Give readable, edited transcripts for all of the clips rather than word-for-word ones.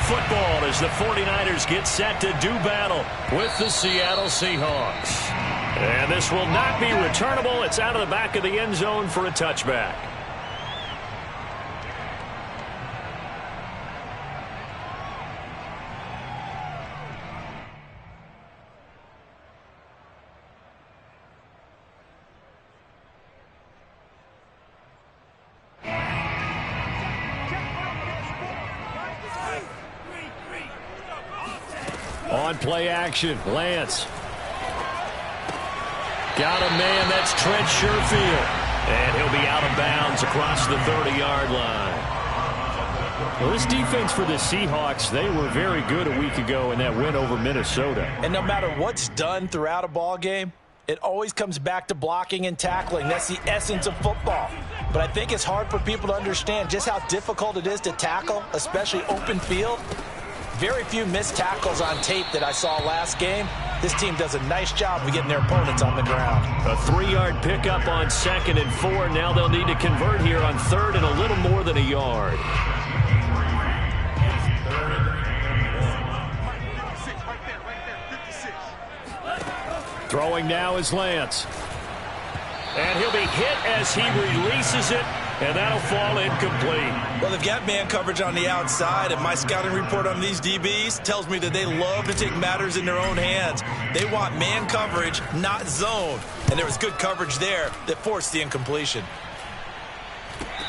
football as the 49ers get set to do battle with the Seattle Seahawks. And this will not be returnable. It's out of the back of the end zone for a touchback. On play action, Lance. Got a man, that's Trent Sherfield. And he'll be out of bounds across the 30-yard line. Well, this defense for the Seahawks, they were very good a week ago in that win over Minnesota. And no matter what's done throughout a ball game, it always comes back to blocking and tackling. That's the essence of football. But I think it's hard for people to understand just how difficult it is to tackle, especially open field. Very few missed tackles on tape that I saw last game. This team does a nice job of getting their opponents on the ground. A 3-yard pickup on 2nd and 4. Now they'll need to convert here on 3rd and a little more than a yard. Throwing now is Lance. And he'll be hit as he releases it. And that'll fall incomplete. Well, they've got man coverage on the outside, and my scouting report on these DBs tells me that they love to take matters in their own hands. They want man coverage, not zone. And there was good coverage there that forced the incompletion.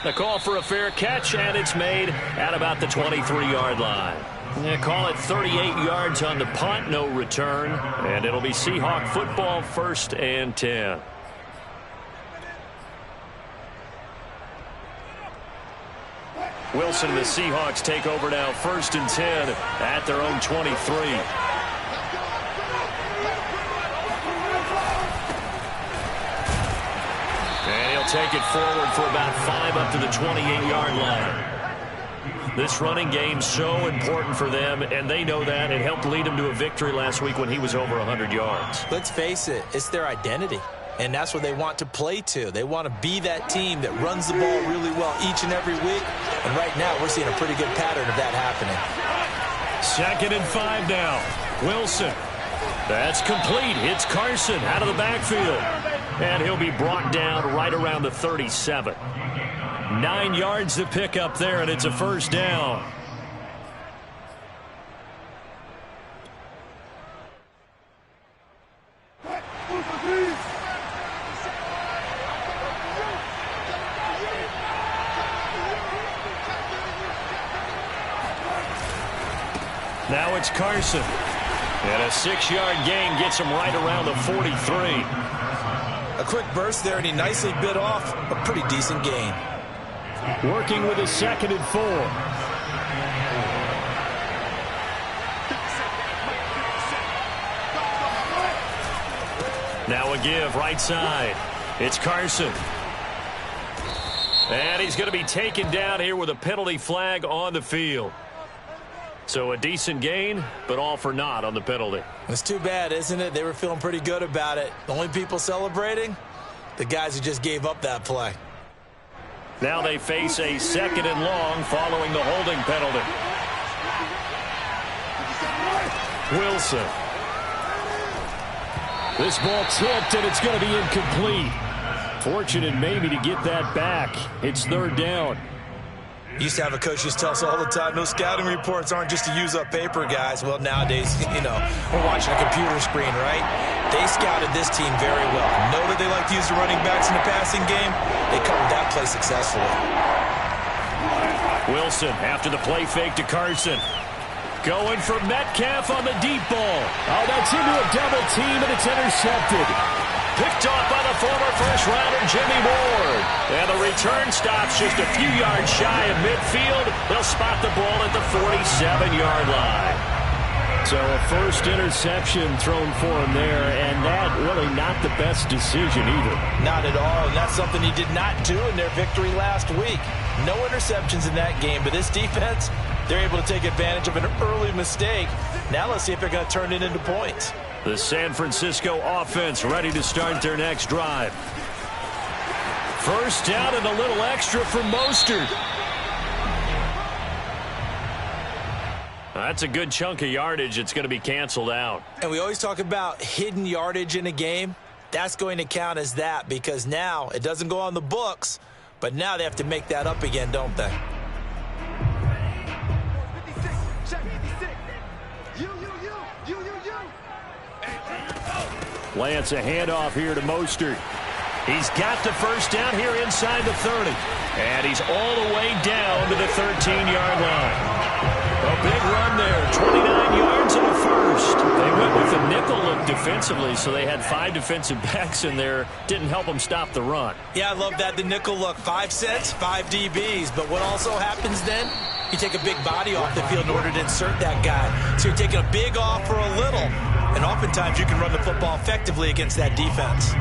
The call for a fair catch, and it's made at about the 23-yard line. They call it 38 yards on the punt, no return. And it'll be Seahawk football, 1st and 10. Wilson and the Seahawks take over now, 1st and 10 at their own 23. And he'll take it forward for about 5 up to the 28-yard line. This running game so important for them, and they know that. It helped lead them to a victory last week when he was over 100 yards. Let's face it, it's their identity. And that's what they want to play to. They want to be that team that runs the ball really well each and every week. And right now, we're seeing a pretty good pattern of that happening. 2nd and 5 now. Wilson. That's complete. Hits Carson out of the backfield. And he'll be brought down right around the 37. 9 yards to pick up there, and it's a 1st down. Now it's Carson. And a 6-yard gain gets him right around the 43. A quick burst there, and he nicely bit off a pretty decent gain. Working with a 2nd and 4. Now a give right side. It's Carson. And he's going to be taken down here with a penalty flag on the field. So a decent gain, but all for naught on the penalty. It's too bad, isn't it? They were feeling pretty good about it. The only people celebrating, the guys who just gave up that play. Now they face a 2nd and long following the holding penalty. Wilson. This ball tipped, and it's going to be incomplete. Fortunate maybe to get that back. It's 3rd down. Used to have a coach used to tell us all the time, those scouting reports aren't just to use up paper, guys. Well, nowadays, we're watching a computer screen, right? They scouted this team very well. Know that they like to use the running backs in the passing game. They covered that play successfully. Wilson after the play fake to Carson. Going for Metcalf on the deep ball. Oh, that's into a double team, and it's intercepted. Picked off by the former first-rounder Jimmy Ward. And the return stops just a few yards shy of midfield. They'll spot the ball at the 47-yard line. So a first interception thrown for him there, and that really not the best decision either. Not at all, and that's something he did not do in their victory last week. No interceptions in that game, but this defense, they're able to take advantage of an early mistake. Now let's see if they're going to turn it into points. The San Francisco offense ready to start their next drive. First down and a little extra for Mostert. That's a good chunk of yardage. It's going to be canceled out. And we always talk about hidden yardage in a game. That's going to count as that because now it doesn't go on the books, but now they have to make that up again, don't they? Lance, a handoff here to Mostert. He's got the first down here inside the 30. And he's all the way down to the 13-yard line. A big run there, 29 yards and a first. They went with the nickel look defensively, so they had 5 defensive backs in there. Didn't help them stop the run. Yeah, I love that, the nickel look. 5 sets, 5 DBs. But what also happens then? You take a big body off the field in order to insert that guy. So you're taking a big off for a little. And oftentimes you can run the football effectively against that defense.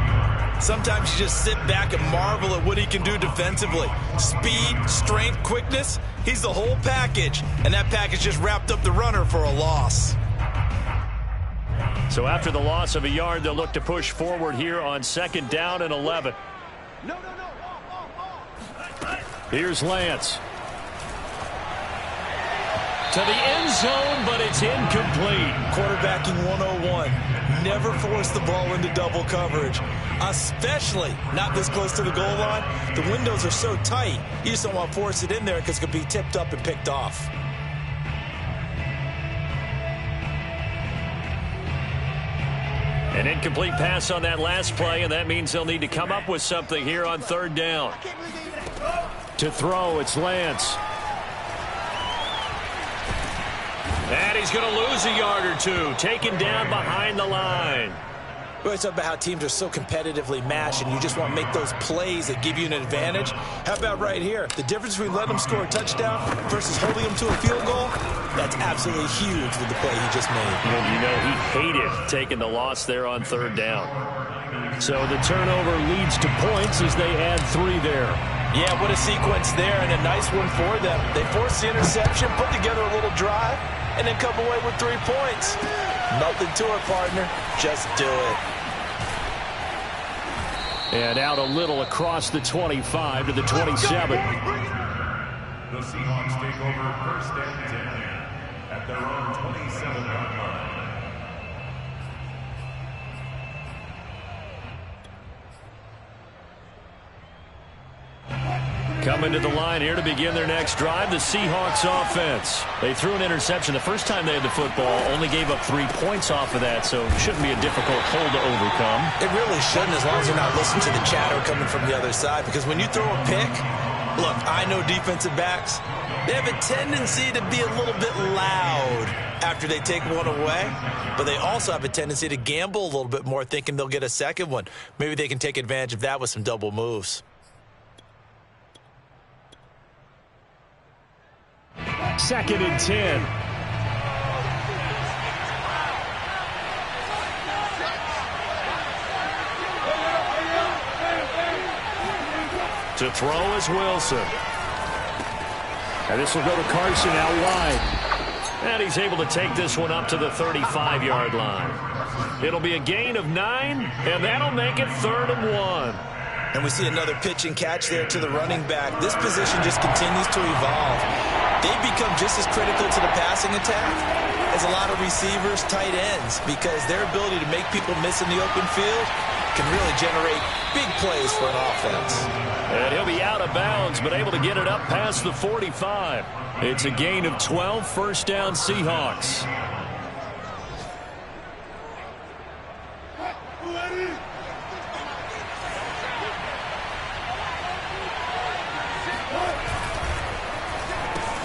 Sometimes you just sit back and marvel at what he can do defensively. Speed, strength, quickness, he's the whole package. And that package just wrapped up the runner for a loss. So after the loss of a yard, they'll look to push forward here on 2nd down and 11. Here's Lance. To the end zone, but it's incomplete. Quarterbacking 101. Never force the ball into double coverage, especially not this close to the goal line. The windows are so tight, you just don't want to force it in there because it could be tipped up and picked off. An incomplete pass on that last play, and that means they'll need to come up with something here on 3rd down. To throw, it's Lance. And he's going to lose a yard or two, taken down behind the line. We always talk about how teams are so competitively matched, and you just want to make those plays that give you an advantage. How about right here? The difference between letting them score a touchdown versus holding them to a field goal, that's absolutely huge with the play he just made. You know, he hated taking the loss there on 3rd down. So the turnover leads to points as they add 3 there. Yeah, what a sequence there, and a nice one for them. They forced the interception, put together a little drive, and then come away with 3 points. Nothing to it, partner. Just do it. And out a little across the 25 to the 27. The Seahawks take over 1st and 10 at their own 27-yard line. Coming to the line here to begin their next drive, the Seahawks offense. They threw an interception the first time they had the football, only gave up 3 points off of that, so shouldn't be a difficult hole to overcome. It really shouldn't, as long as you're not listening to the chatter coming from the other side, because when you throw a pick, look, I know defensive backs, they have a tendency to be a little bit loud after they take one away, but they also have a tendency to gamble a little bit more, thinking they'll get a second one. Maybe they can take advantage of that with some double moves. 2nd and 10. To throw is Wilson. And this will go to Carson out wide. And he's able to take this one up to the 35-yard line. It'll be a gain of 9, and that'll make it 3rd and 1. And we see another pitch and catch there to the running back. This position just continues to evolve. They've become just as critical to the passing attack as a lot of receivers, tight ends, because their ability to make people miss in the open field can really generate big plays for an offense. And he'll be out of bounds, but able to get it up past the 45. It's a gain of 12, 1st down Seahawks.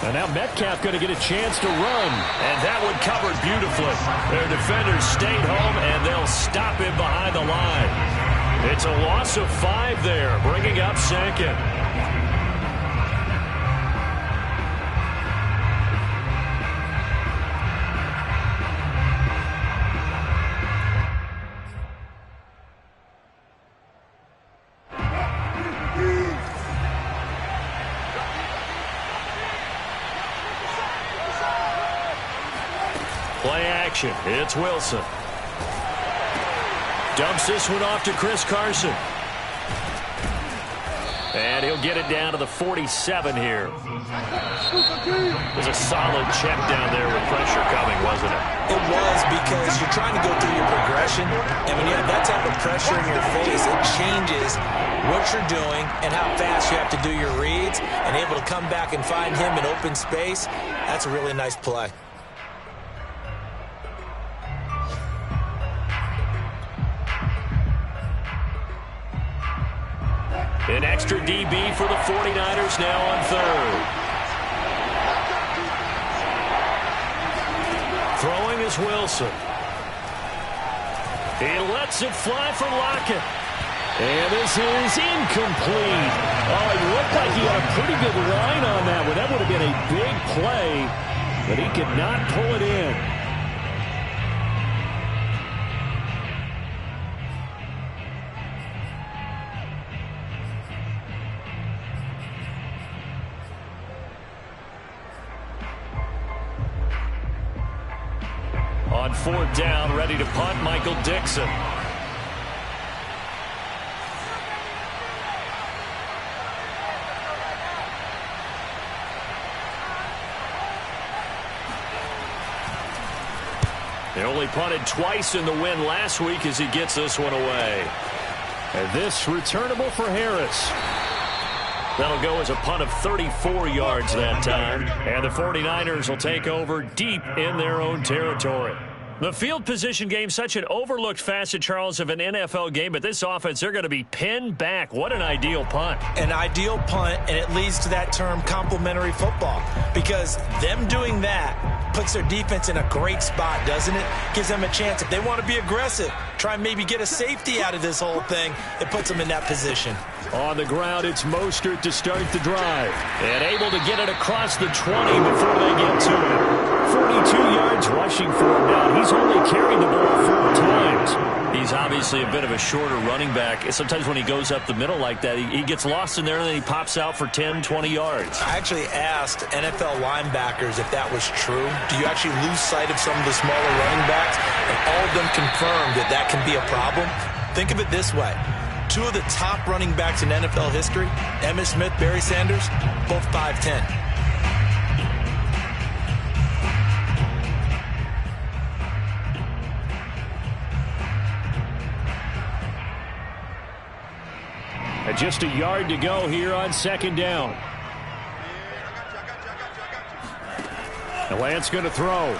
And now Metcalf going to get a chance to run. And that one covered beautifully. Their defenders stayed home, and they'll stop him behind the line. It's a loss of 5 there, bringing up 2nd. Play action. It's Wilson. Dumps this one off to Chris Carson. And he'll get it down to the 47 here. It was a solid check down there with pressure coming, wasn't it? It was, because you're trying to go through your progression, and when you have that type of pressure in your face, it changes what you're doing and how fast you have to do your reads, and able to come back and find him in open space. That's a really nice play. An extra DB for the 49ers now on third. Throwing is Wilson. He lets it fly for Lockett. And this is incomplete. Oh, it looked like he had a pretty good line on that one. That would have been a big play, but he could not pull it in. On fourth down, ready to punt, Michael Dixon. They only punted twice in the win last week as he gets this one away. And this returnable for Harris. That'll go as a punt of 34 yards that time. And the 49ers will take over deep in their own territory. The field position game, such an overlooked facet, Charles, of an NFL game. But this offense, they're going to be pinned back. What an ideal punt. An ideal punt, and it leads to that term complementary football. Because them doing that puts their defense in a great spot, doesn't it? Gives them a chance. If they want to be aggressive, try and maybe get a safety out of this whole thing, it puts them in that position. On the ground, it's Mostert to start the drive. And able to get it across the 20 before they get to it. 42 yards rushing for him now. He's only carried the ball 4 times. He's obviously a bit of a shorter running back. Sometimes when he goes up the middle like that, he gets lost in there and then he pops out for 10, 20 yards. I actually asked NFL linebackers if that was true. Do you actually lose sight of some of the smaller running backs? And all of them confirmed that that can be a problem. Think of it this way. 2 of the top running backs in NFL history, Emmitt Smith, Barry Sanders, both 5'10". And just a yard to go here on second down. And Lance going to throw.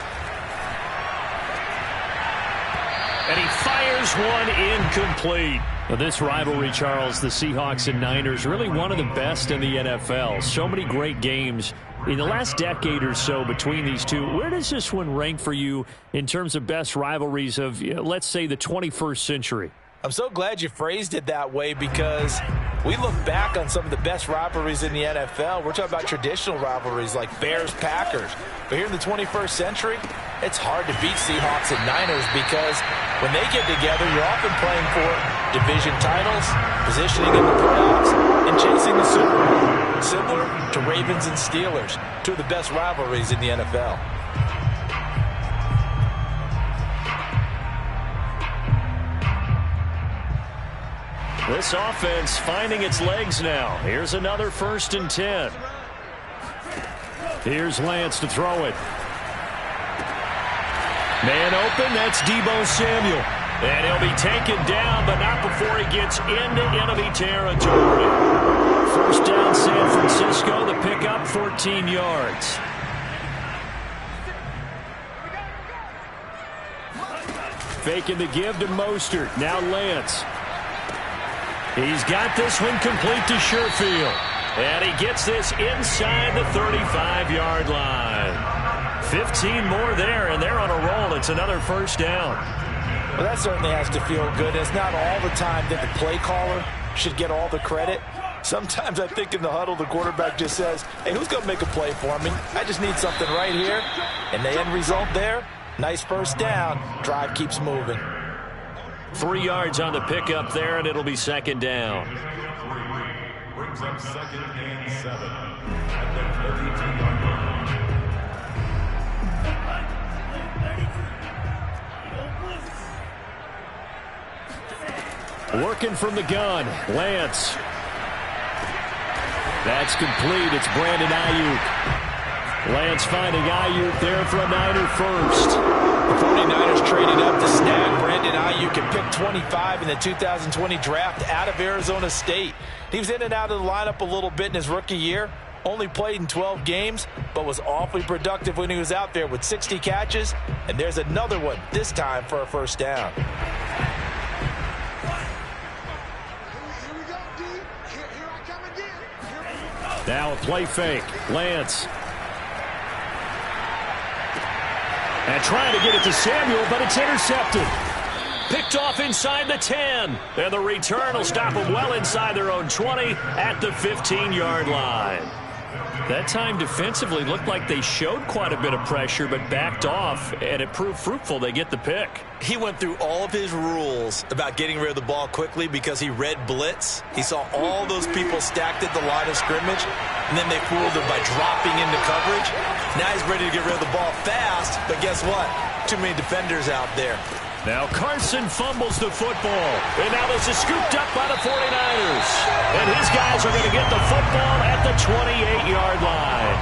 And he fires one incomplete. Now this rivalry, Charles, the Seahawks and Niners, really one of the best in the NFL. So many great games in the last decade or so between these two. Where does this one rank for you in terms of best rivalries of, let's say, the 21st century? I'm so glad you phrased it that way, because we look back on some of the best rivalries in the NFL. We're talking about traditional rivalries like Bears-Packers. But here in the 21st century, it's hard to beat Seahawks and Niners, because when they get together, you're often playing for division titles, positioning in the playoffs, and chasing the Super Bowl. Similar to Ravens and Steelers, 2 of the best rivalries in the NFL. This offense finding its legs now. Here's another 1st and 10. Here's Lance to throw it. Man open, that's Deebo Samuel. And he'll be taken down, but not before he gets into enemy territory. 1st down, San Francisco. The pickup, 14 yards. Faking the give to Mostert. Now Lance. He's got this one complete to Sherfield. And he gets this inside the 35-yard line. 15 more there, and they're on a roll. It's another 1st down. Well, that certainly has to feel good. It's not all the time that the play caller should get all the credit. Sometimes I think in the huddle, the quarterback just says, hey, who's going to make a play for me? I just need something right here. And the end result there, nice 1st down. Drive keeps moving. 3 yards on the pickup there, and it'll be 2nd down. Brings up 2nd and 7 at the 32-yard line. Working from the gun, Lance. That's complete. It's Brandon Ayuk. Lance finding Ayuk there for a Niner first. The 49ers traded up to snag Brandon Ayuk and pick 25 in the 2020 draft out of Arizona State. He was in and out of the lineup a little bit in his rookie year. Only played in 12 games, but was awfully productive when he was out there with 60 catches. And there's another one, this time for a first down. Now a play fake. Lance. And trying to get it to Samuel, but it's intercepted. Picked off inside the 10. And the return will stop them well inside their own 20 at the 15-yard line. That time defensively looked like they showed quite a bit of pressure but backed off, and it proved fruitful. They get the pick. He went through all of his rules about getting rid of the ball quickly because he read blitz. He saw all those people stacked at the line of scrimmage, and then they fooled him by dropping into coverage. Now he's ready to get rid of the ball fast, but guess what? Too many defenders out there. Now Carson fumbles the football. And now this is scooped up by the 49ers. And his guys are going to get the football at the 28-yard line.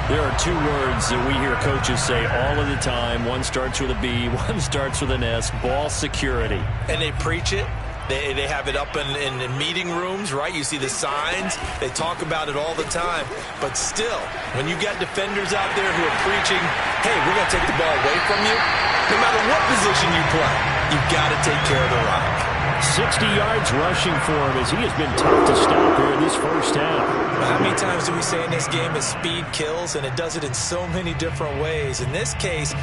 There are two words that we hear coaches say all of the time. One starts with a B, one starts with an S. Ball security. And they preach it. They have it up in meeting rooms, right? You see the signs. They talk about it all the time. But still, when you got defenders out there who are preaching, hey, we're going to take the ball away from you, no matter what position you play, you've got to take care of the rock. 60 yards rushing for him as he has been tough to stop here in this first half. How many times do we say in this game that speed kills, and it does it in so many different ways? In this case,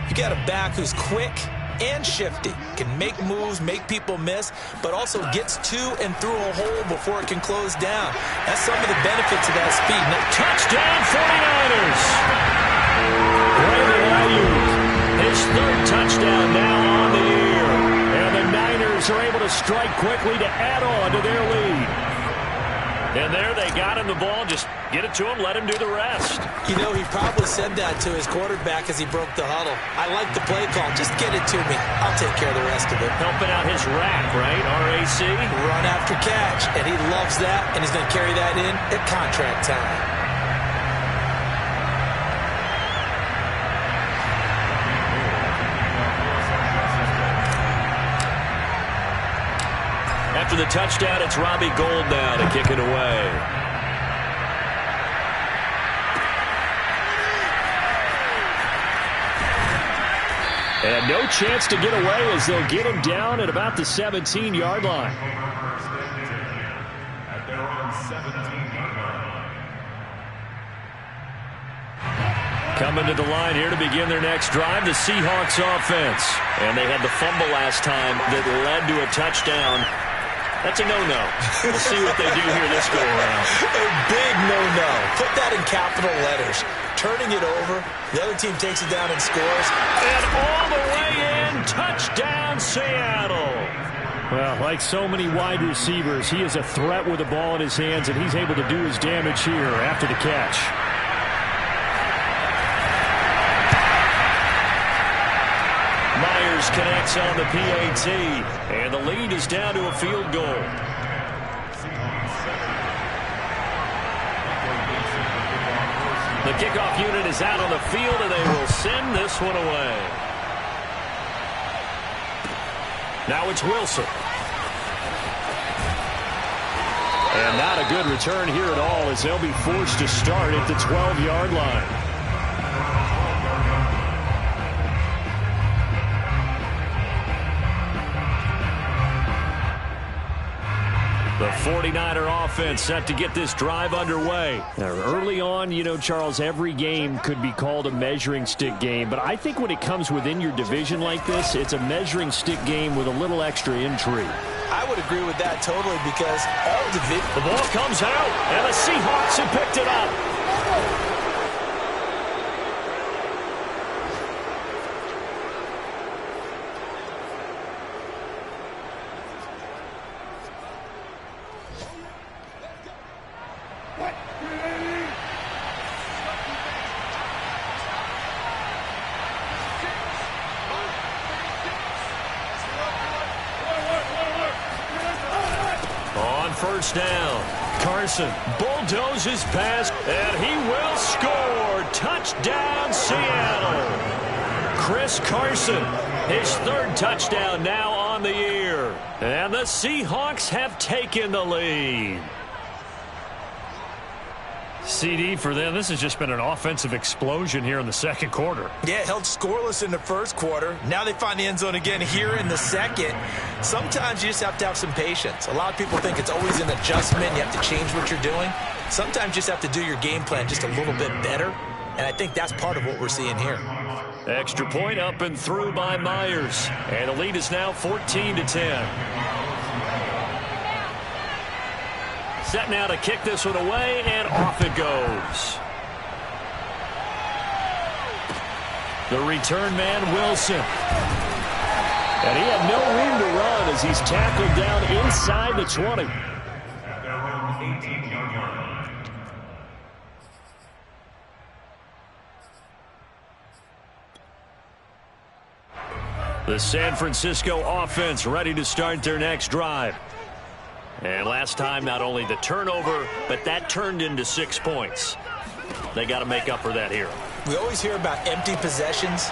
you got a back who's quick and shifty, can make moves, make people miss, but also gets to and through a hole before it can close down. That's some of the benefits of that speed. Touchdown 49ers! Brandon Ayuk, his third touchdown now on the year. And the Niners are able to strike quickly to add on to their lead. And there they got him the ball. Just get it to him, let him do the rest. You know, he probably said that to his quarterback as he broke the huddle. I like the play call. Just get it to me. I'll take care of the rest of it. Helping out his rack, right? RAC. Run after catch. And he loves that, and he's going to carry that in at contract time. After the touchdown, it's Robbie Gould now to kick it away. And no chance to get away as they'll get him down at about the 17-yard line. At their own 17-yard line. Coming to the line here to begin their next drive, the Seahawks offense. And they had the fumble last time that led to a touchdown. That's a no-no. We'll see what they do here this go-around. A big no-no. Put that in capital letters. Turning it over. The other team takes it down and scores. And all the way in. Touchdown, Seattle. Well, like so many wide receivers, he is a threat with the ball in his hands, and he's able to do his damage here after the catch. Myers connects on the PAT, and the lead is down to a field goal. The kickoff unit is out on the field, and they will send this one away. Now it's Wilson. And not a good return here at all as they'll be forced to start at the 12-yard line. The 49er offense set to get this drive underway. Now, early on, you know, Charles, every game could be called a measuring stick game. But I think when it comes within your division like this, it's a measuring stick game with a little extra intrigue. I would agree with that totally because all division. The ball comes out, and the Seahawks have picked it up. First down. Carson bulldozes past, and he will score. Touchdown, Seattle. Chris Carson, his 3rd touchdown now on the year. And the Seahawks have taken the lead. CD for them, this has just been an offensive explosion here in the 2nd quarter. Yeah, held scoreless in the 1st quarter. Now they find the end zone again here in the 2nd. Sometimes you just have to have some patience. A lot of people think it's always an adjustment. You have to change what you're doing. Sometimes you just have to do your game plan just a little bit better. And I think that's part of what we're seeing here. Extra point up and through by Myers. And the lead is now 14-10. Set now to kick this one away, and off it goes. The return man, Wilson. And he had no room to run as he's tackled down inside the 20. The San Francisco offense ready to start their next drive. And last time, not only the turnover, but that turned into 6 points. They got to make up for that here. We always hear about empty possessions,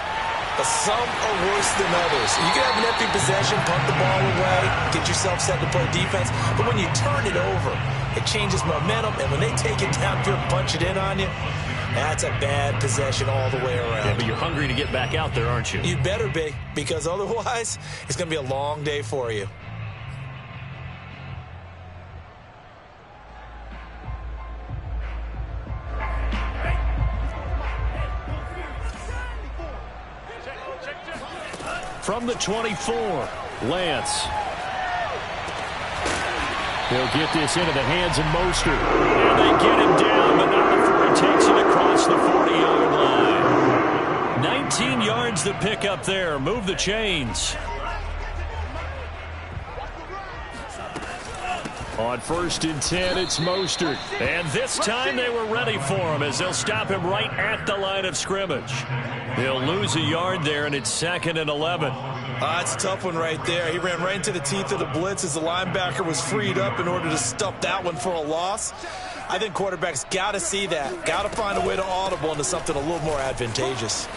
but some are worse than others. You can have an empty possession, punt the ball away, get yourself set to play defense, but when you turn it over, it changes momentum, and when they take it down here and punch it in on you, that's a bad possession all the way around. Yeah, but you're hungry to get back out there, aren't you? You better be, because otherwise, it's going to be a long day for you. From the 24, Lance. He'll get this into the hands of Mostert. And they get him down, but not before he takes it across the 40-yard line. 19 yards to pick up there. Move the chains. On 1st and 10, it's Mostert. And this time they were ready for him as they'll stop him right at the line of scrimmage. He'll lose a yard there, and it's 2nd and 11. That's a tough one right there. He ran right into the teeth of the blitz as the linebacker was freed up in order to stuff that one for a loss. I think quarterbacks got to see that. Got to find a way to audible into something a little more advantageous.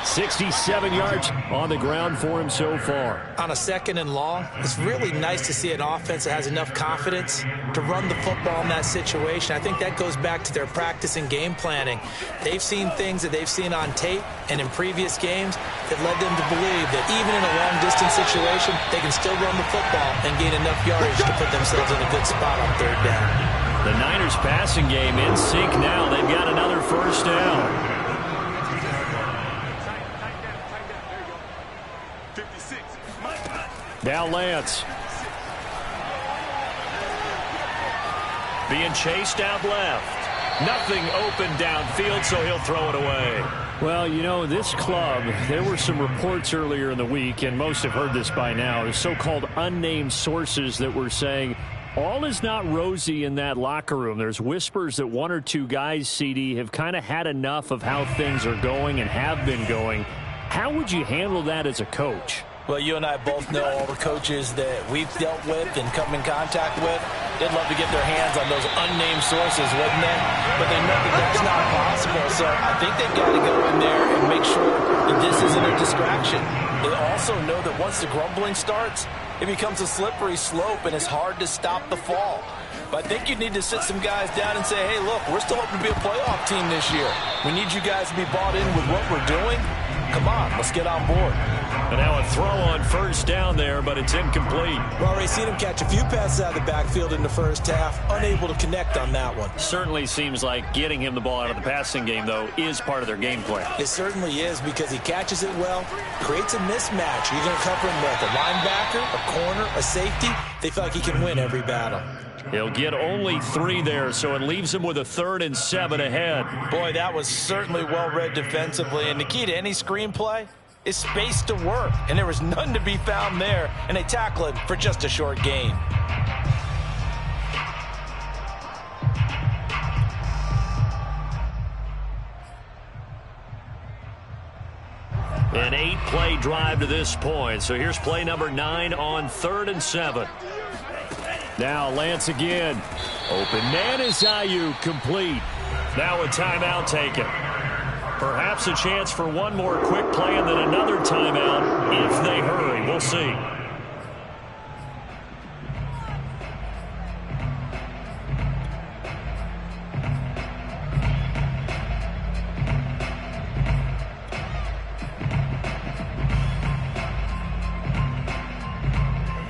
67 yards on the ground for him so far. On a 2nd and long, it's really nice to see an offense that has enough confidence to run the football in that situation. I think that goes back to their practice and game planning. They've seen things that they've seen on tape and in previous games that led them to believe that even in a long-distance situation, they can still run the football and gain enough yardage to put themselves in a good spot on 3rd down. The Niners passing game in sync now. They've got another 1st down. Now Lance. Being chased out left. Nothing open downfield, so he'll throw it away. Well, you know, this club, there were some reports earlier in the week, and most have heard this by now, the so-called unnamed sources that were saying all is not rosy in that locker room. There's whispers that 1 or 2 guys, CD, have kind of had enough of how things are going and have been going. How would you handle that as a coach? Well, you and I both know all the coaches that we've dealt with and come in contact with. They'd love to get their hands on those unnamed sources, wouldn't they? But they know that that's not possible. So I think they've got to go in there and make sure that this isn't a distraction. They also know that once the grumbling starts, it becomes a slippery slope and it's hard to stop the fall. But I think you need to sit some guys down and say, hey, look, we're still hoping to be a playoff team this year. We need you guys to be bought in with what we're doing. Come on, let's get on board. And now a throw on 1st down there, but it's incomplete. We've already seen him catch a few passes out of the backfield in the 1st half, unable to connect on that one. Certainly seems like getting him the ball out of the passing game, though, is part of their game plan. It certainly is because he catches it well, creates a mismatch. You're going to cover him with a linebacker, a corner, a safety. They feel like he can win every battle. He'll get only 3 there, so it leaves him with a 3rd and 7 ahead. Boy, that was certainly well-read defensively. And the key to any screenplay is space to work. And there was none to be found there. And they tackle it for just a short gain. An 8-play drive to this point. So here's play number 9 on 3rd and 7. Now Lance again. Open man is Ayuk, complete. Now a timeout taken. Perhaps a chance for one more quick play and then another timeout if they hurry. We'll see.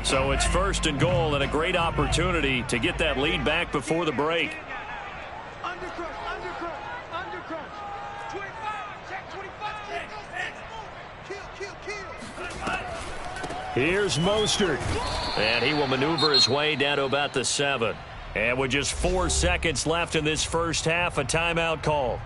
So it's 1st and goal and a great opportunity to get that lead back before the break. Here's Mostert. And he will maneuver his way down to about the 7. And with just 4 seconds left in this first half, a timeout call.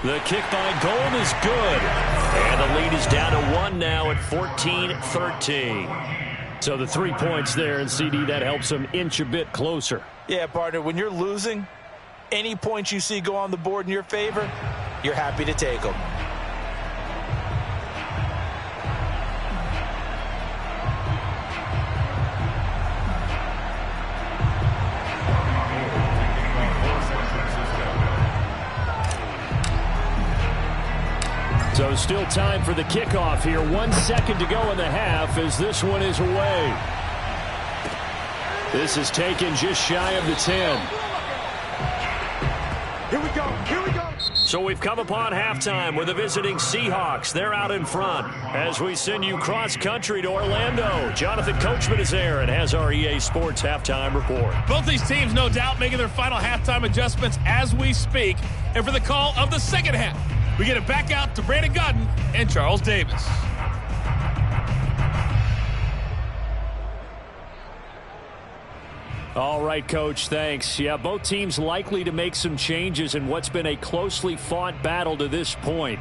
The kick by Gold is good. And the lead is down to 1 now at 14-13. So the 3 points there, and CD, that helps them inch a bit closer. Yeah, partner, when you're losing, any points you see go on the board in your favor, you're happy to take them. So still time for the kickoff here. 1 second to go in the half as this one is away. This is taken just shy of the 10. Here we go. Here we go. So we've come upon halftime with the visiting Seahawks. They're out in front as we send you cross-country to Orlando. Jonathan Coachman is there and has our EA Sports halftime report. Both these teams, no doubt, making their final halftime adjustments as we speak. And for the call of the second half, we get it back out to Brandon Gaudin and Charles Davis. All right, Coach, thanks. Yeah, both teams likely to make some changes in what's been a closely fought battle to this point.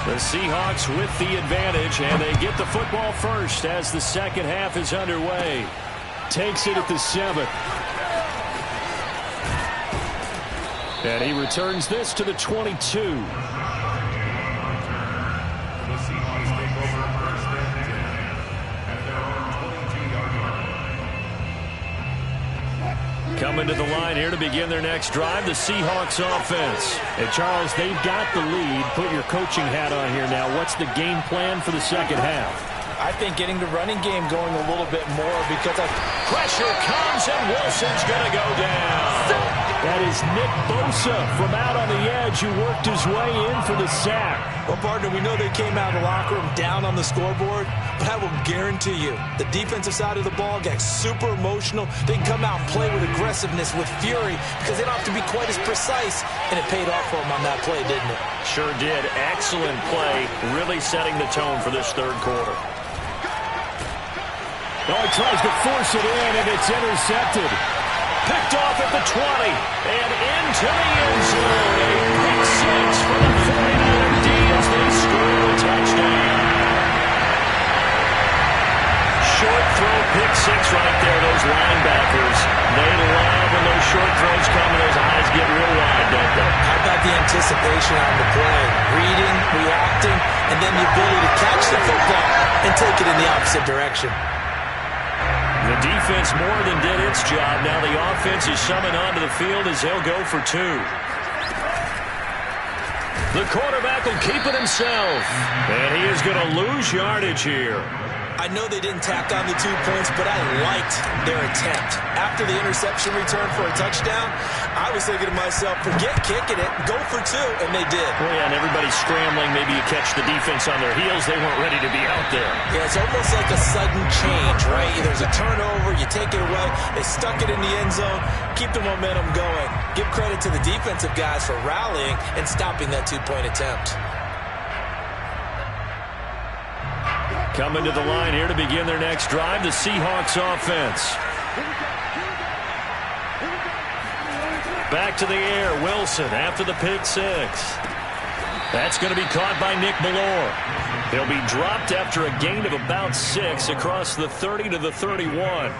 The Seahawks with the advantage, and they get the football first as the second half is underway. Takes it at the 7. And he returns this to the 22. The Seahawks take over first and 10 at their own 22-yard line. Coming to the line here to begin their next drive, the Seahawks offense. And Charles, they've got the lead. Put your coaching hat on here now. What's the game plan for the second half? I think getting the running game going a little bit more because Pressure comes and Wilson's going to go down. That is Nick Bosa from out on the edge who worked his way in for the sack. Well, partner, we know they came out of the locker room down on the scoreboard, but I will guarantee you the defensive side of the ball gets super emotional. They can come out and play with aggressiveness, with fury, because they don't have to be quite as precise, and it paid off for them on that play, didn't it? Sure did. Excellent play, really setting the tone for this third quarter. Oh, he tries to force it in, and it's intercepted. Picked off at the 20, and into the end zone. A pick six for the 49er D as they score a touchdown. Short throw, pick six right there. Those linebackers, they love when those short throws come and those eyes get real wide, don't they? How about the anticipation on the play? Reading, reacting, and then the ability to catch the football and take it in the opposite direction. The defense more than did its job. Now the offense is summoned onto the field as they'll go for 2. The quarterback will keep it himself. And he is going to lose yardage here. I know they didn't tack on the 2 points, but I liked their attempt. After the interception return for a touchdown, I was thinking to myself, forget kicking it, go for 2, and they did. Well, yeah, and everybody's scrambling. Maybe you catch the defense on their heels. They weren't ready to be out there. Yeah, it's almost like a sudden change, right? There's a turnover, you take it away, they stuck it in the end zone, keep the momentum going. Give credit to the defensive guys for rallying and stopping that 2-point attempt. Coming to the line here to begin their next drive, the Seahawks offense. Back to the air, Wilson after the pick six. That's going to be caught by Nick Bellore. He'll be dropped after a gain of about 6 across the 30 to the 31.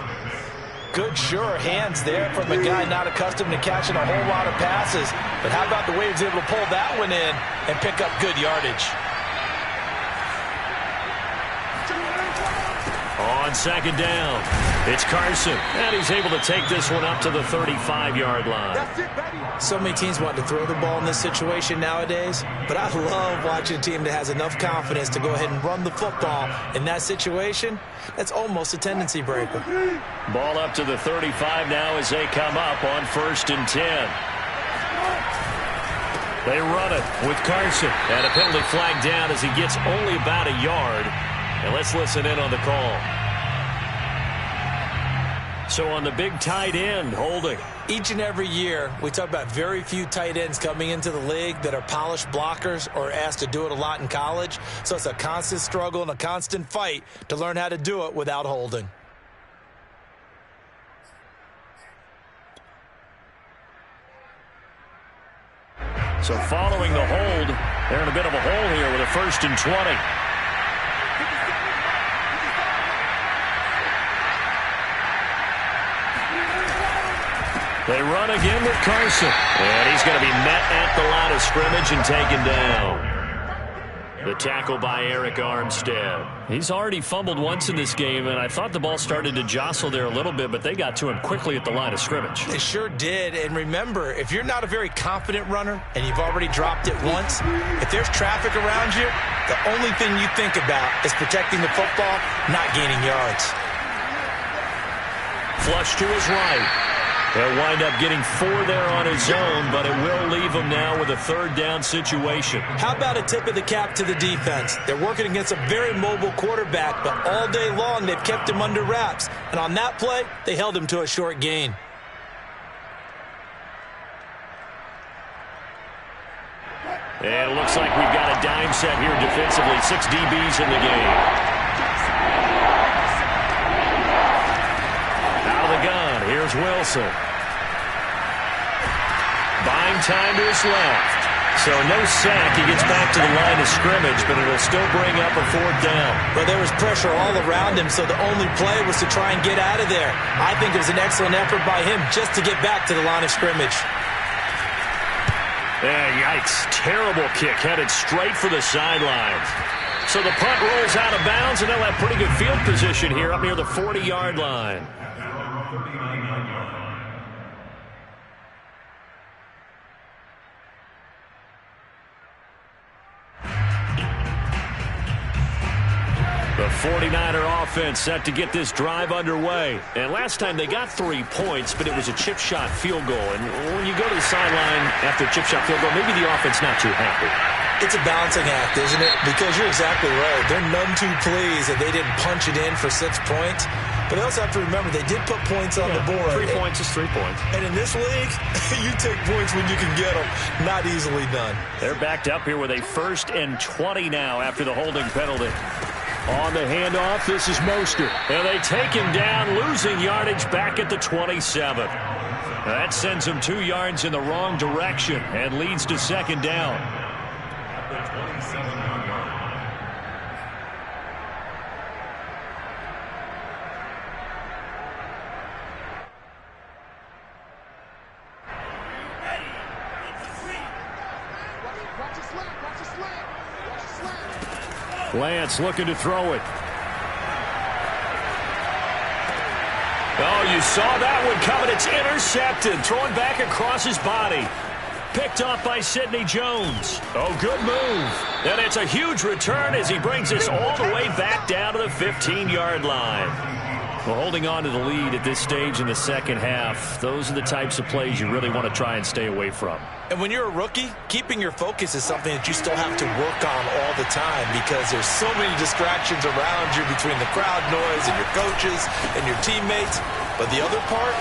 Good, sure hands there from a guy not accustomed to catching a whole lot of passes. But how about the way he was able to pull that one in and pick up good yardage? On second down, it's Carson, and he's able to take this one up to the 35-yard line. So many teams want to throw the ball in this situation nowadays, but I love watching a team that has enough confidence to go ahead and run the football in that situation. That's almost a tendency breaker. Ball up to the 35 now as they come up on 1st and 10. They run it with Carson, and a penalty flag down as he gets only about a yard. And let's listen in on the call. So on the big tight end, holding. Each and every year, we talk about very few tight ends coming into the league that are polished blockers or asked to do it a lot in college. So it's a constant struggle and a constant fight to learn how to do it without holding. So following the hold, they're in a bit of a hole here with a 1st and 20. They run again with Carson. And he's going to be met at the line of scrimmage and taken down. The tackle by Eric Armstead. He's already fumbled once in this game, and I thought the ball started to jostle there a little bit, but they got to him quickly at the line of scrimmage. They sure did. And remember, if you're not a very confident runner and you've already dropped it once, if there's traffic around you, the only thing you think about is protecting the football, not gaining yards. Flush to his right. He'll wind up getting 4 there on his own, but it will leave him now with a 3rd down situation. How about a tip of the cap to the defense? They're working against a very mobile quarterback, but all day long they've kept him under wraps. And on that play, they held him to a short gain. And it looks like we've got a dime set here defensively. 6 DBs in the game. Out of the gun, here's Wilson. Buying time to his left. So no sack. He gets back to the line of scrimmage, but it'll still bring up a 4th down. But there was pressure all around him, so the only play was to try and get out of there. I think it was an excellent effort by him just to get back to the line of scrimmage. Yikes. Terrible kick headed straight for the sidelines. So the punt rolls out of bounds, and they'll have pretty good field position here up near the 40-yard line. The 49er offense set to get this drive underway. And last time they got 3 points, but it was a chip shot field goal. And when you go to the sideline after a chip shot field goal, maybe the offense not too happy. It's a balancing act, isn't it? Because you're exactly right. They're none too pleased that they didn't punch it in for 6 points. But they also have to remember they did put points on the board. 3 points is 3 points. And in this league, you take points when you can get them. Not easily done. They're backed up here with a 1st and 20 now after the holding penalty. On the handoff, this is Mostert. And they take him down, losing yardage back at the 27. That sends him 2 yards in the wrong direction and leads to 2nd down. The 27-yard line. Lance looking to throw it. Oh, you saw that one coming. It's intercepted. Thrown back across his body. Picked off by Sidney Jones. Oh, good move. And it's a huge return as he brings us all the way back down to the 15-yard line. Well, holding on to the lead at this stage in the second half, those are the types of plays you really want to try and stay away from. And when you're a rookie, keeping your focus is something that you still have to work on all the time because there's so many distractions around you between the crowd noise and your coaches and your teammates. But the other part,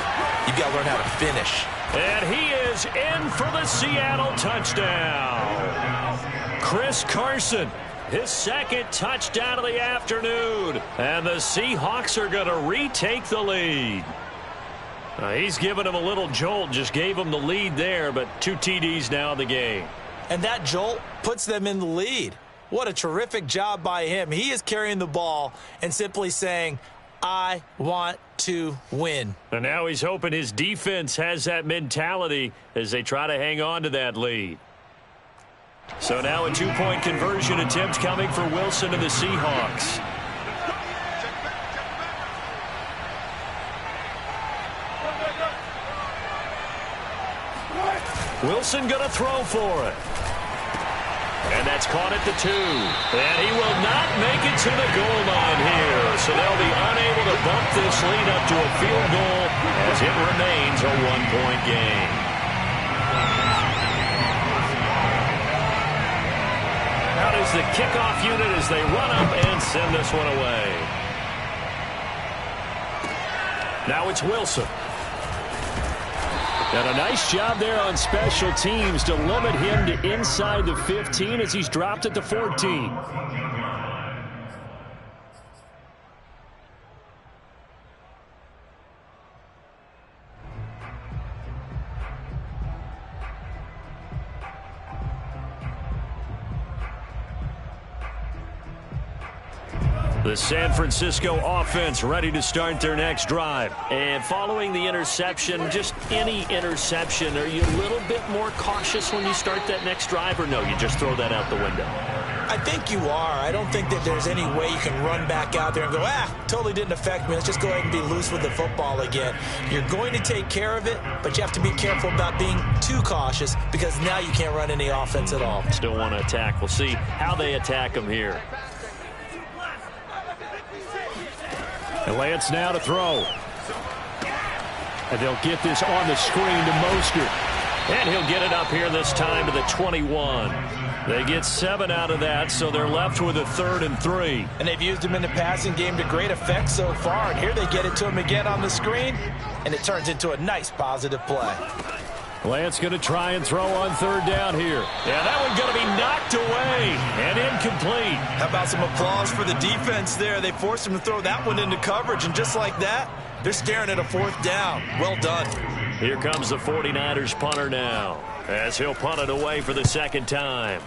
you've got to learn how to finish. And he is in for the Seattle touchdown. Chris Carson, his 2nd touchdown of the afternoon. And the Seahawks are going to retake the lead. He's given him a little jolt, just gave him the lead there, but 2 TDs now in the game. and that jolt puts them in the lead. What a terrific job by him. He is carrying the ball and simply saying, I want to win. And now he's hoping his defense has that mentality as they try to hang on to that lead. So now a two-point conversion attempt coming for Wilson and the Seahawks. Wilson going to throw for it. And that's caught at the 2. And he will not make it to the goal line here. So they'll be unable to bump this lead up to a field goal as it remains a one-point game. Out is the kickoff unit as they run up and send this one away. Now it's Wilson. And a nice job there on special teams to limit him to inside the 15 as he's dropped at the 14. The San Francisco offense ready to start their next drive. And following the interception, just any interception, are you a little bit more cautious when you start that next drive, or no, you just throw that out the window? I think you are. I don't think that there's any way you can run back out there and go, totally didn't affect me. Let's just go ahead and be loose with the football again. You're going to take care of it, but you have to be careful about being too cautious because now you can't run any offense at all. Still want to attack. We'll see how they attack them here. And Lance now to throw. And they'll get this on the screen to Mostert. And he'll get it up here this time to the 21. They get 7 out of that, so they're left with a 3rd and 3. And they've used him in the passing game to great effect so far. And here they get it to him again on the screen, and it turns into a nice positive play. Lance going to try and throw on 3rd down here. Yeah, that one going to be knocked away and incomplete. How about some applause for the defense there? They forced him to throw that one into coverage, and just like that, they're staring at a 4th down. Well done. Here comes the 49ers punter now as he'll punt it away for the 2nd time.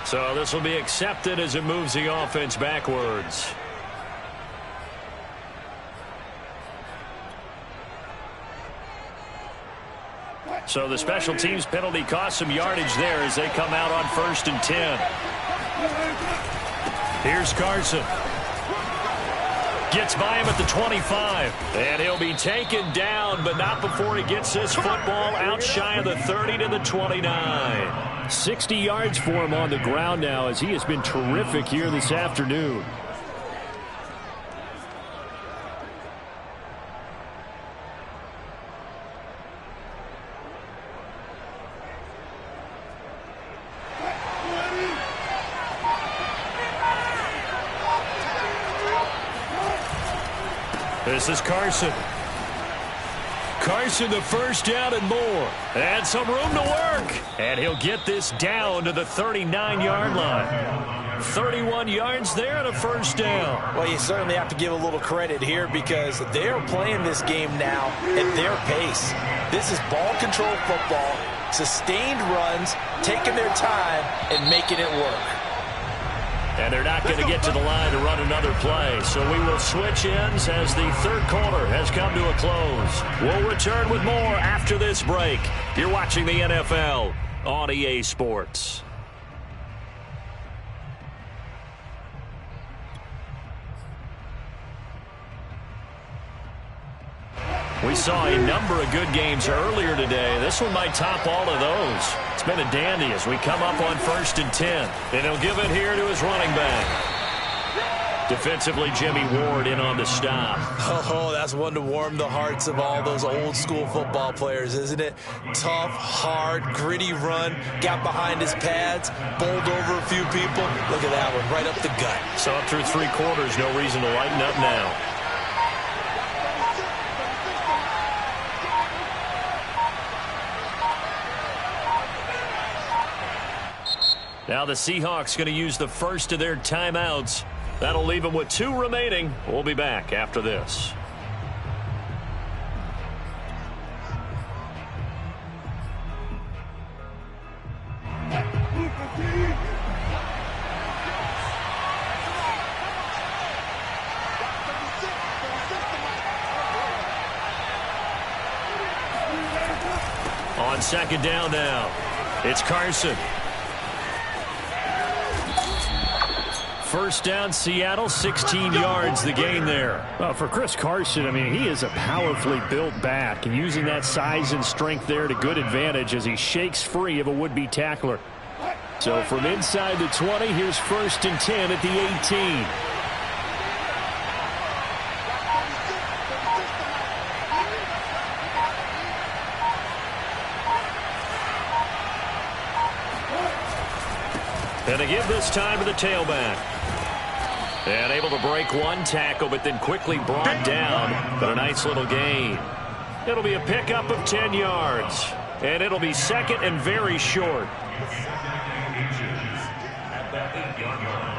So this will be accepted as it moves the offense backwards. So the special teams penalty cost some yardage there as they come out on 1st and 10. Here's Carson. Gets by him at the 25. And he'll be taken down, but not before he gets this football out shy of the 30 to the 29. 60 yards for him on the ground now as he has been terrific here this afternoon. This is Carson. Carson, the 1st down and more. And some room to work. And he'll get this down to the 39-yard line. 31 yards there and a 1st down. Well, you certainly have to give a little credit here because they're playing this game now at their pace. This is ball control football, sustained runs, taking their time, and making it work. And they're not going to get to the line to run another play. So we will switch ends as the 3rd quarter has come to a close. We'll return with more after this break. You're watching the NFL on EA Sports. We saw a number of good games earlier today. This one might top all of those. It's been a dandy as we come up on 1st and 10. And he'll give it here to his running back. Defensively, Jimmy Ward in on the stop. Oh, that's one to warm the hearts of all those old school football players, isn't it? Tough, hard, gritty run. Got behind his pads, bowled over a few people. Look at that one, right up the gut. So up through 3 quarters, no reason to lighten up now. Now the Seahawks going to use the first of their timeouts. That'll leave them with 2 remaining. We'll be back after this. On second down now, it's Carson. First down, Seattle, 16 yards, the gain there. Well, for Chris Carson, I mean, he is a powerfully built back, and using that size and strength there to good advantage as he shakes free of a would-be tackler. So from inside the 20, here's 1st and 10 at the 18. And they give this time to the tailback. And able to break one tackle, but then quickly brought down. But a nice little gain. It'll be a pickup of 10 yards. And it'll be second and very short. At that 8-yard line.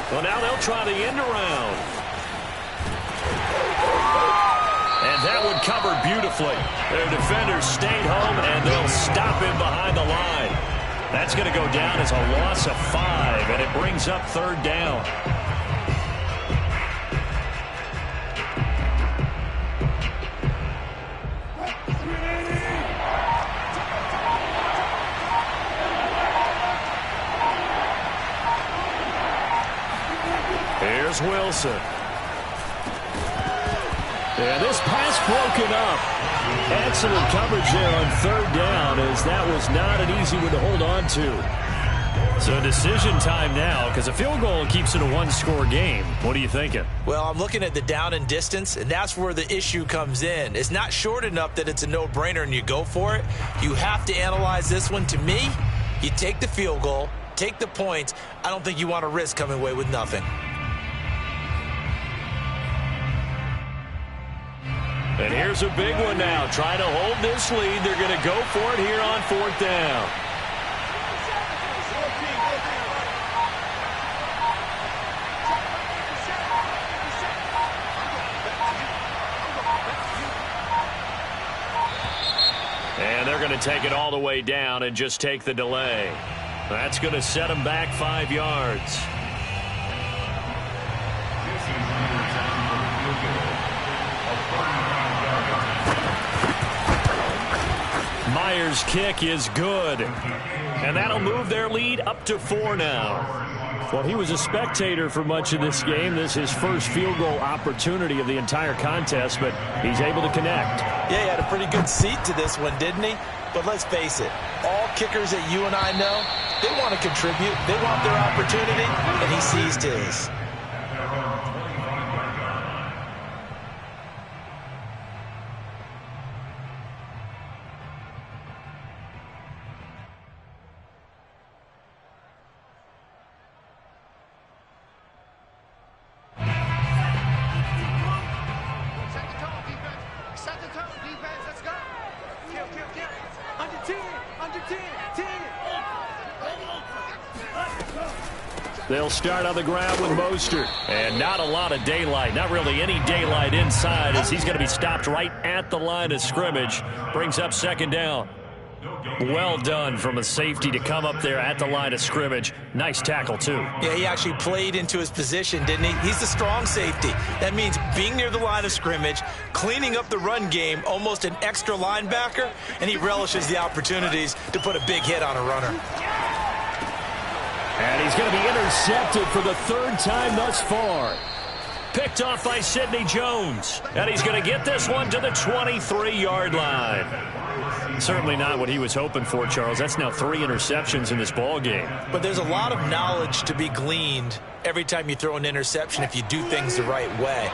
Well, now they'll try the end around. And that one covered beautifully. Their defenders stayed home, and they'll stop him behind the line. That's going to go down as a loss of 5, and it brings up 3rd down. Here's Wilson. And this pass broken up. Excellent coverage there on 3rd down, as that was not an easy one to hold on to. So decision time now, because a field goal keeps it a 1-score game. What are you thinking? Well, I'm looking at the down and distance, and that's where the issue comes in. It's not short enough that it's a no-brainer and you go for it. You have to analyze this one. To me, you take the field goal, take the points. I don't think you want to risk coming away with nothing. And here's a big one now. Trying to hold this lead. They're going to go for it here on 4th down. And they're going to take it all the way down and just take the delay. That's going to set them back 5 yards. Myers' kick is good. And that'll move their lead up to 4 now. Well, he was a spectator for much of this game. This is his first field goal opportunity of the entire contest, but he's able to connect. Yeah, he had a pretty good seat to this one, didn't he? But let's face it, all kickers that you and I know, they want to contribute. They want their opportunity, and he seized his. They'll start on the ground with Mostert. And not a lot of daylight. Not really any daylight inside, as he's going to be stopped right at the line of scrimmage. Brings up 2nd down. Well done from a safety to come up there at the line of scrimmage. Nice tackle, too. Yeah, he actually played into his position, didn't he? He's the strong safety. That means being near the line of scrimmage, cleaning up the run game, almost an extra linebacker, and he relishes the opportunities to put a big hit on a runner. And he's going to be intercepted for the 3rd time thus far. Picked off by Sidney Jones. And he's going to get this one to the 23-yard line. Certainly not what he was hoping for, Charles. That's now 3 interceptions in this ball game. But there's a lot of knowledge to be gleaned every time you throw an interception if you do things the right way.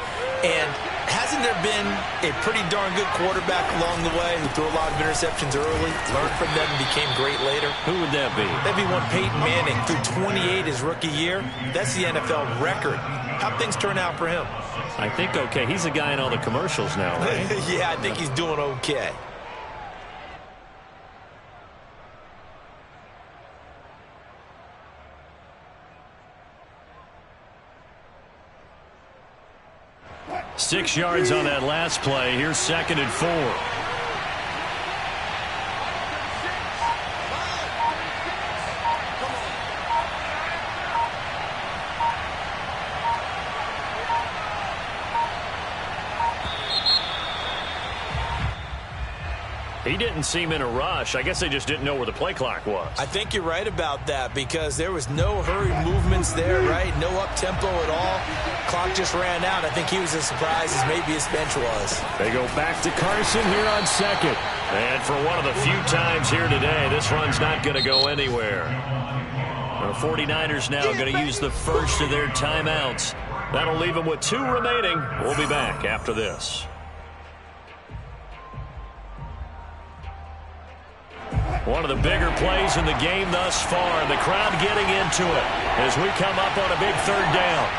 And hasn't there been a pretty darn good quarterback along the way who threw a lot of interceptions early, learned from them, and became great later? Who would that be? That'd be one Peyton Manning, threw 28 his rookie year. That's the NFL record. How'd things turn out for him? I think okay. He's a guy in all the commercials now, right? Yeah, I think he's doing okay. Six yards on that last play. Here's 2nd and 4. He didn't seem in a rush. I guess they just didn't know where the play clock was. I think you're right about that because there was no hurried movements there, right? No up-tempo at all. Clock just ran out. I think he was as surprised as maybe his bench was. They go back to Carson here on 2nd. And for one of the few times here today, this run's not going to go anywhere. The 49ers now going to use the first of their timeouts. That'll leave them with 2 remaining. We'll be back after this. One of the bigger plays in the game thus far, and the crowd getting into it as we come up on a big 3rd down.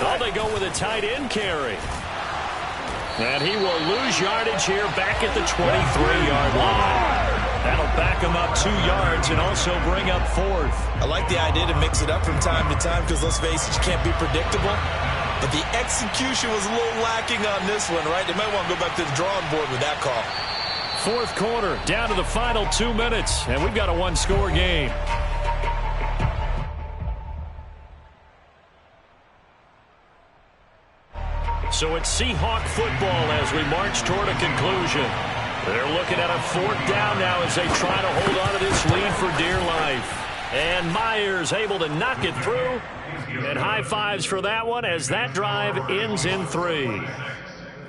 Oh, they go with a tight end carry. And he will lose yardage here back at the 23-yard line. That'll back him up 2 yards and also bring up 4th. I like the idea to mix it up from time to time because, let's face it, you can't be predictable. But the execution was a little lacking on this one, right? They might want to go back to the drawing board with that call. 4th quarter, down to the final 2 minutes, and we've got a 1-score game. So it's Seahawk football as we march toward a conclusion. They're looking at a 4th down now as they try to hold on to this lead for dear life. And Myers able to knock it through. And high fives for that one as that drive ends in 3.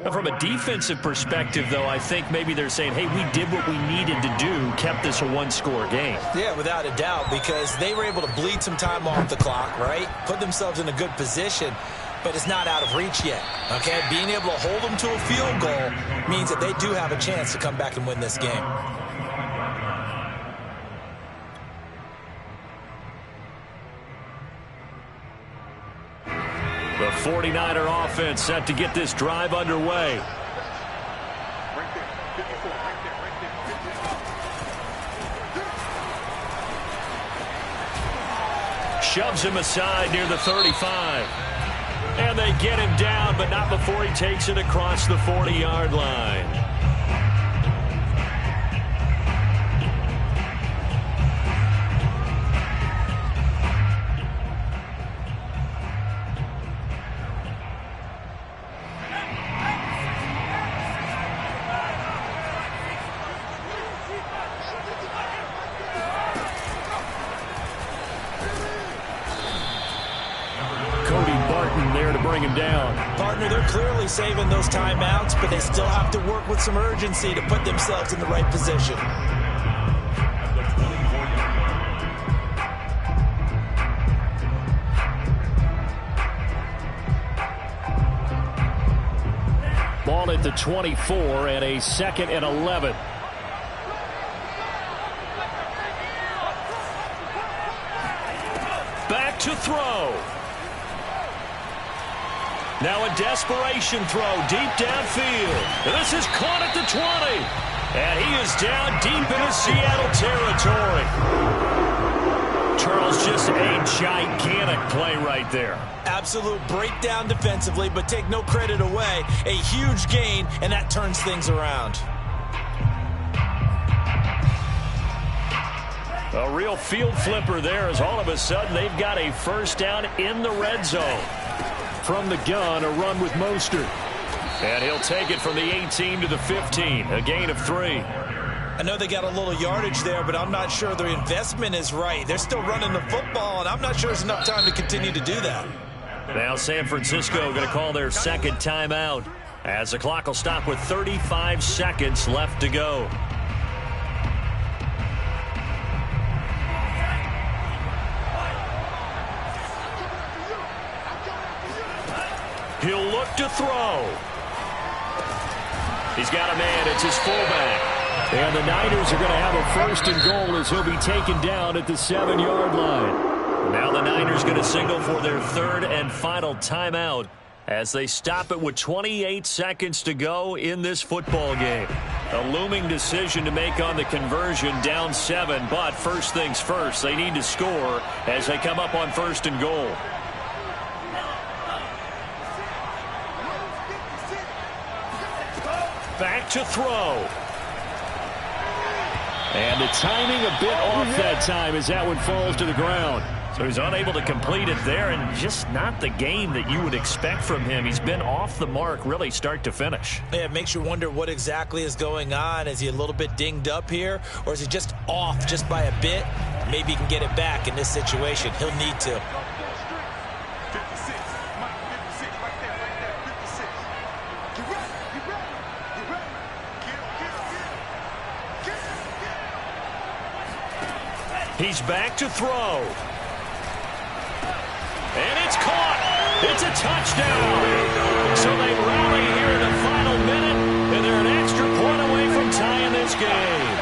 Now, from a defensive perspective, though, I think maybe they're saying, hey, we did what we needed to do, kept this a 1-score game. Yeah, without a doubt, because they were able to bleed some time off the clock, right? Put themselves in a good position. But it's not out of reach yet, okay? Being able to hold them to a field goal means that they do have a chance to come back and win this game. The 49er offense set to get this drive underway. Shoves him aside near the 35. And they get him down, but not before he takes it across the 40-yard line. Bring him down. Partner, they're clearly saving those timeouts, but they still have to work with some urgency to put themselves in the right position. Ball at the 24 and a 2nd and 11. Back to throw. Now a desperation throw deep downfield. And this is caught at the 20. And he is down deep into Seattle territory. Charles, just a gigantic play right there. Absolute breakdown defensively, but take no credit away. A huge gain, and that turns things around. A real field flipper there as all of a sudden they've got a 1st down in the red zone. From the gun, a run with Mostert. And he'll take it from the 18 to the 15, a gain of 3. I know they got a little yardage there, but I'm not sure their investment is right. They're still running the football, and I'm not sure there's enough time to continue to do that. Now San Francisco going to call their second timeout as the clock will stop with 35 seconds left to go. He'll look to throw. He's got a man. It's his fullback. And the Niners are going to have a first and goal as he'll be taken down at the 7-yard line. Now the Niners going to signal for their third and final timeout as they stop it with 28 seconds to go in this football game. A looming decision to make on the conversion, down 7, but first things first, they need to score as they come up on first and goal. Back to throw. And the timing a bit off that time as that one falls to the ground. So he's unable to complete it there, and just not the game that you would expect from him. He's been off the mark really start to finish. Yeah, it makes you wonder what exactly is going on. Is he a little bit dinged up here, or is he just off just by a bit? Maybe he can get it back in this situation. He'll need to. He's back to throw. And it's caught. It's a touchdown. So they rally here in the final minute, and they're an extra point away from tying this game.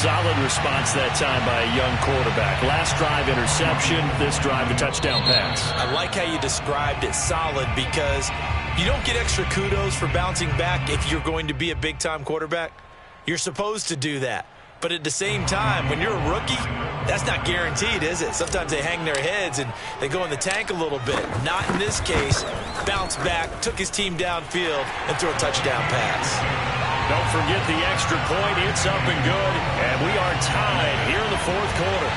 Solid response that time by a young quarterback. Last drive, interception. This drive, a touchdown pass. I like how you described it, solid, because you don't get extra kudos for bouncing back if you're going to be a big-time quarterback. You're supposed to do that. But at the same time, when you're a rookie, that's not guaranteed, is it? Sometimes they hang their heads and they go in the tank a little bit. Not in this case. Bounced back, took his team downfield, and threw a touchdown pass. Don't forget the extra point. It's up and good. And we are tied here in the fourth quarter.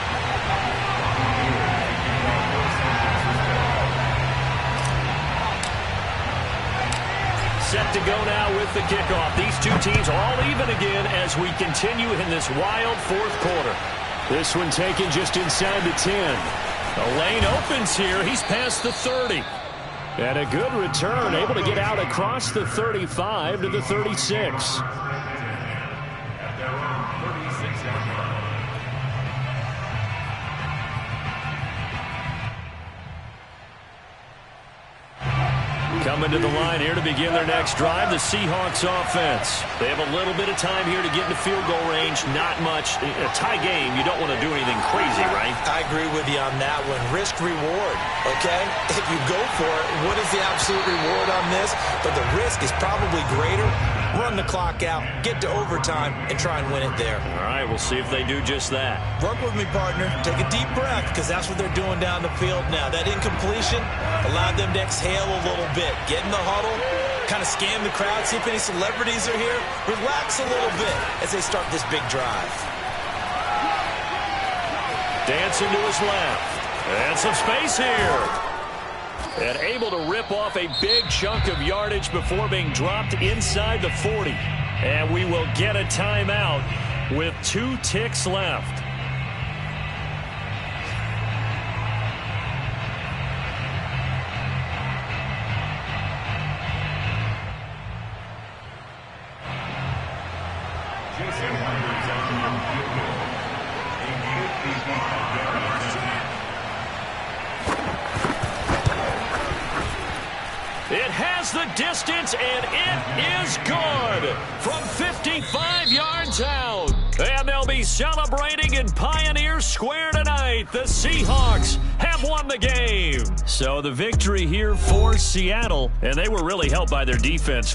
Set to go now with the kickoff. These two teams all even again as we continue in this wild fourth quarter. This one taken just inside the 10. The lane opens here. He's past the 30. And a good return, able to get out across the 35 to the 36. Coming to the line here to begin their next drive, the Seahawks offense. They have a little bit of time here to get into field goal range. Not much. A tie game, you don't want to do anything crazy, right? I agree with you on that one. Risk reward, okay? If you go for it, what is the absolute reward on this? But the risk is probably greater. Run the clock out, get to overtime, and try and win it there. All right, we'll see if they do just that. Work with me, partner. Take a deep breath, because that's what they're doing down the field now. That incompletion allowed them to exhale a little bit. Get in the huddle, kind of scan the crowd, see if any celebrities are here. Relax a little bit as they start this big drive. Dancing to his left. And some space here. And able to rip off a big chunk of yardage before being dropped inside the 40. And we will get a timeout with 2 ticks left. It has the distance, and it is good from 55 yards out. And they'll be celebrating in Pioneer Square tonight. The Seahawks have won the game. So the victory here for Seattle, and they were really helped by their defense.